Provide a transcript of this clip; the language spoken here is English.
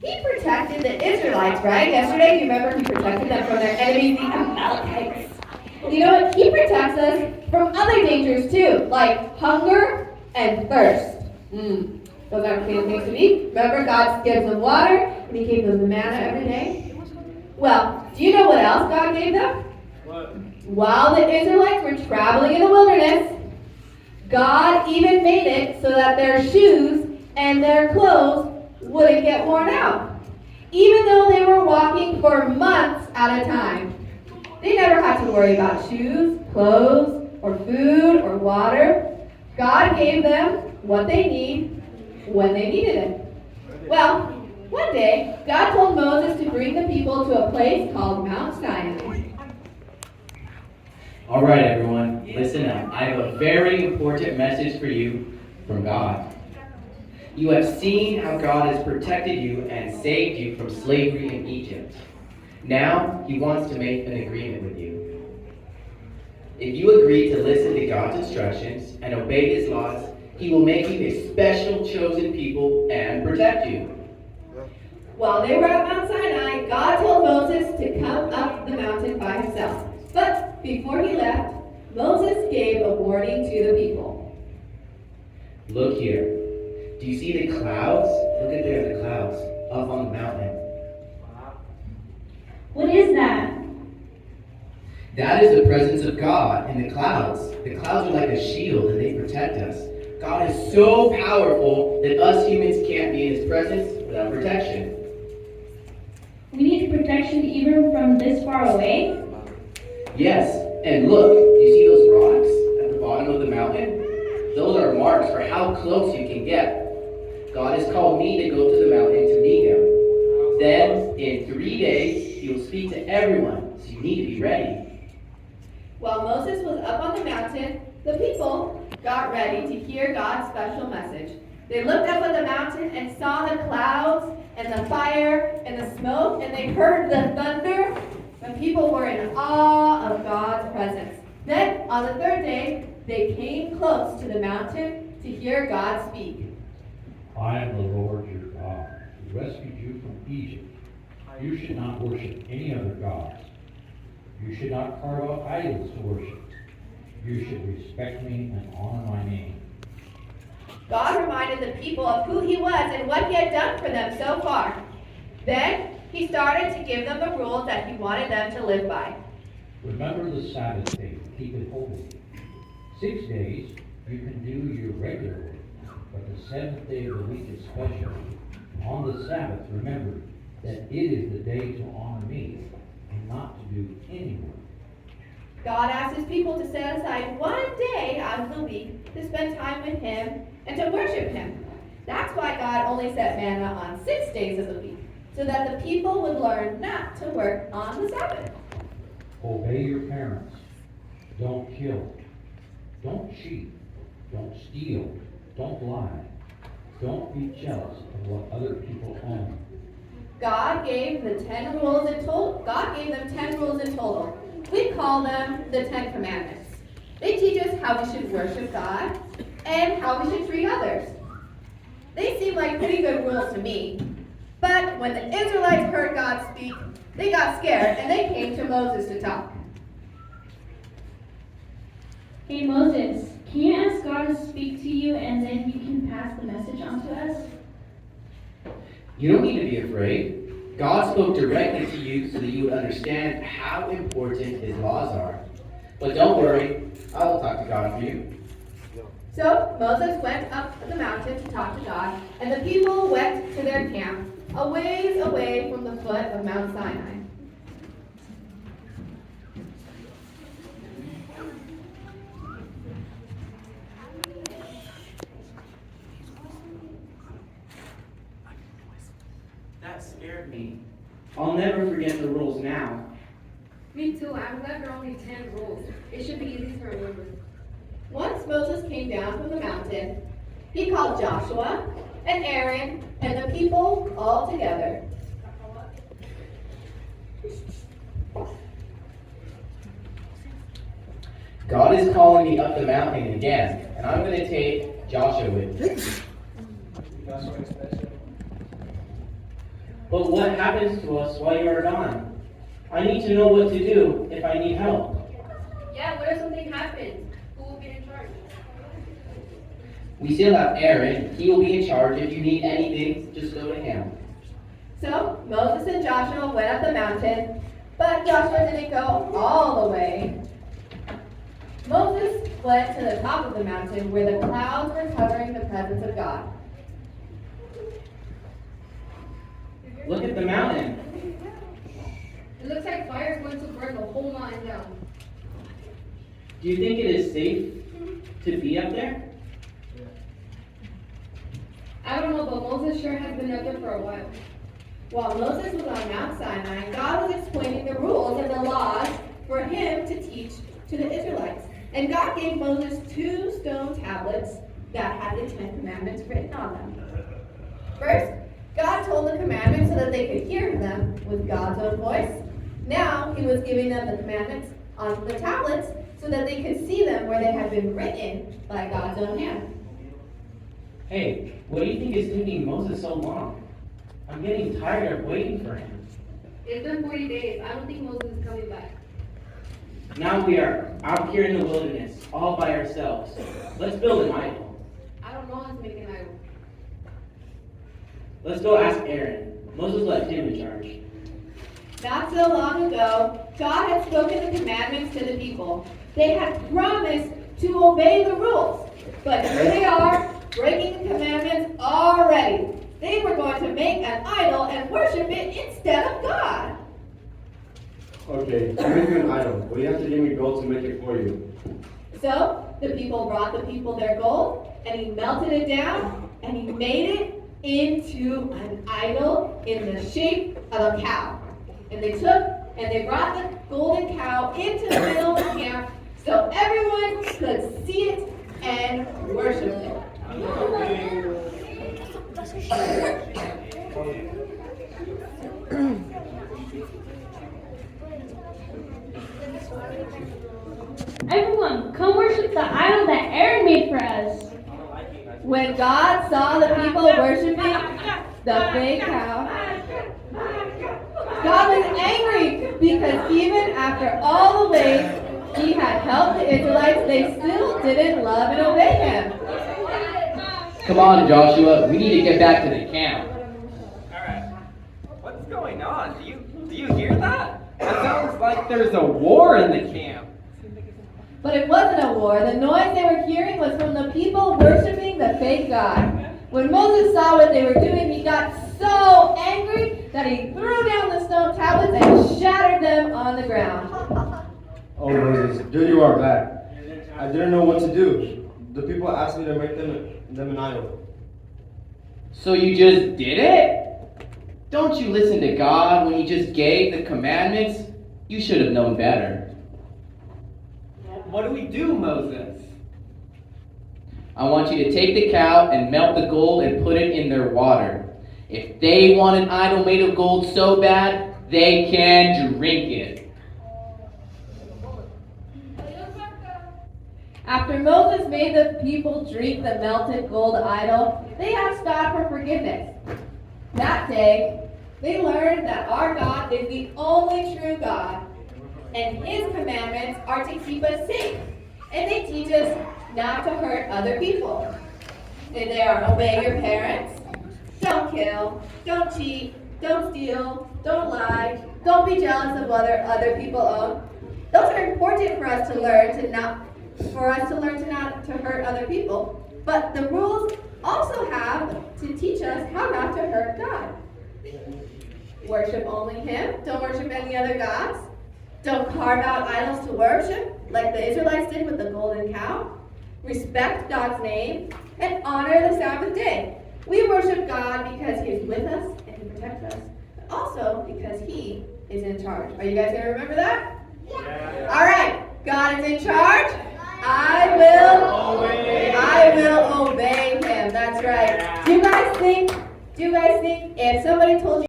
He protected the Israelites, right? Yesterday, you remember he protected them from their enemies, the Amalekites. You know what? He protects us from other dangers too, like hunger and thirst. Those aren't clean things to eat. Remember, God gives them water, and He gave them the manna every day. Well, do you know what else God gave them? What? While the Israelites were traveling in the wilderness, God even made it so that their shoes and their clothes wouldn't get worn out. Even though they were walking for months at a time. They never had to worry about shoes, clothes, or food, or water. God gave them what they need when they needed it. Well, one day, God told Moses to bring the people to a place called Mount Sinai. All right, everyone, listen up. I have a very important message for you from God. You have seen how God has protected you and saved you from slavery in Egypt. Now, He wants to make an agreement with you. If you agree to listen to God's instructions and obey His laws, He will make you a special chosen people and protect you. While they were at Mount Sinai, God told Moses to come up the mountain by himself. But before he left, Moses gave a warning to the people. Look here. Do you see the clouds? Look at there, the clouds up on the mountain. What is that? That is the presence of God in the clouds. The clouds are like a shield and they protect us. God is so powerful that us humans can't be in His presence without protection. We need protection even from this far away? Yes, and look, you see those rocks at the bottom of the mountain? Those are marks for how close you can get. God has called me to go to the mountain to meet Him. Then, in 3 days, He will speak to everyone, so you need to be ready. While Moses was up on the mountain, the people got ready to hear God's special message. They looked up at the mountain and saw the clouds and the fire and the smoke, and they heard the thunder. The people were in awe of God's presence. Then, on the third day, they came close to the mountain to hear God speak. I am the Lord your God, who rescued you from Egypt. You should not worship any other gods. You should not carve out idols to worship. You should respect me and honor my name. God reminded the people of who He was and what He had done for them so far. Then, He started to give them the rules that He wanted them to live by. Remember the Sabbath day to keep it holy. 6 days you can do your regular work, but the seventh day of the week is special. On the Sabbath, remember that it is the day to honor me and not to do any work. God asked His people to set aside one day out of the week to spend time with Him and to worship Him. That's why God only set manna on 6 days of the week, so that the people would learn not to work on the Sabbath. Obey your parents. Don't kill. Don't cheat. Don't steal. Don't lie. Don't be jealous of what other people own. God gave them 10 rules in total. We call them the 10 Commandments. They teach us how we should worship God and how we should treat others. They seem like pretty good rules to me. But when the Israelites heard God speak, they got scared and they came to Moses to talk. Hey Moses, can you ask God to speak to you and then you can pass the message on to us? You don't need to be afraid. God spoke directly to you so that you would understand how important His laws are. But don't worry, I will talk to God for you. So Moses went up the mountain to talk to God, and the people went to their camp, a ways away from the foot of Mount Sinai. That scared me. I'll never forget the rules now. Me too. I'm glad there are only 10 rules. It should be easy to remember. Once Moses came down from the mountain, he called Joshua and Aaron and the people all together. God is calling me up the mountain again, and I'm going to take Joshua with me. But what happens to us while you are gone? I need to know what to do if I need help. Yeah, what if something happens? Who will be in charge? We still have Aaron. He will be in charge. If you need anything, just go to him. So Moses and Joshua went up the mountain, but Joshua didn't go all the way. Moses went to the top of the mountain where the clouds were covering the presence of God. Look at the mountain. It looks like fire is going to burn the whole mountain down. Do you think it is safe to be up there? I don't know, but Moses sure has been up there for a while. While Moses was on Mount Sinai, God was explaining the rules and the laws for him to teach to the Israelites. And God gave Moses 2 stone tablets that had the 10 commandments written on them. First, God told the commandments so that they could hear them with God's own voice. Now, he was giving them the commandments on the tablets so that they could see them where they had been written by God's own hand. Hey, what do you think is taking Moses so long? I'm getting tired of waiting for him. It's been 40 days. I don't think Moses is coming back. Now we are out here in the wilderness, all by ourselves. Let's build an idol. I don't know how to make an idol. Let's go ask Aaron. Moses left him in charge. Not so long ago, God had spoken the commandments to the people. They had promised to obey the rules. But here they are, breaking the commandments already. They were going to make an idol and worship it instead of God. Okay, to make you an idol, well, you have to give me gold to make it for you. So the people brought the people their gold, and he melted it down, and he made it into an idol in the shape of a cow. And they took and they brought the golden cow into the middle of the camp so everyone could see it and worship it. Everyone, come worship the idol that Aaron made for us. When God saw the people worshiping the fake cow, God was angry because even after all the ways he had helped the Israelites, they still didn't love and obey him. Come on, Joshua. We need to get back to the camp. Alright. What's going on? Do you hear that? It sounds like there's a war in the camp. But it wasn't a war. The noise they were hearing was from the people worshiping the fake God. When Moses saw what they were doing, he got so angry that he threw down the stone tablets and shattered them on the ground. Oh, Moses, here you are back. I didn't know what to do. The people asked me to make them an idol. So you just did it? Don't you listen to God when he just gave the commandments? You should have known better. What do we do, Moses? I want you to take the cow and melt the gold and put it in their water. If they want an idol made of gold so bad, they can drink it. After Moses made the people drink the melted gold idol, they asked God for forgiveness. That day, they learned that our God is the only true God, and his commandments are to keep us safe. And they teach us not to hurt other people. And they are obey your parents, don't kill, don't cheat, don't steal, don't lie, don't be jealous of what other people own. Those are important for us to learn to not to hurt other people. But the rules also have to teach us how not to hurt God. Worship only him, don't worship any other gods. Don't carve out idols to worship, like the Israelites did with the golden cow. Respect God's name, and honor the Sabbath day. We worship God because he is with us and he protects us, but also because he is in charge. Are you guys going to remember that? Yeah. All right. God is in charge. I will obey him. That's right. Do you guys think if somebody told you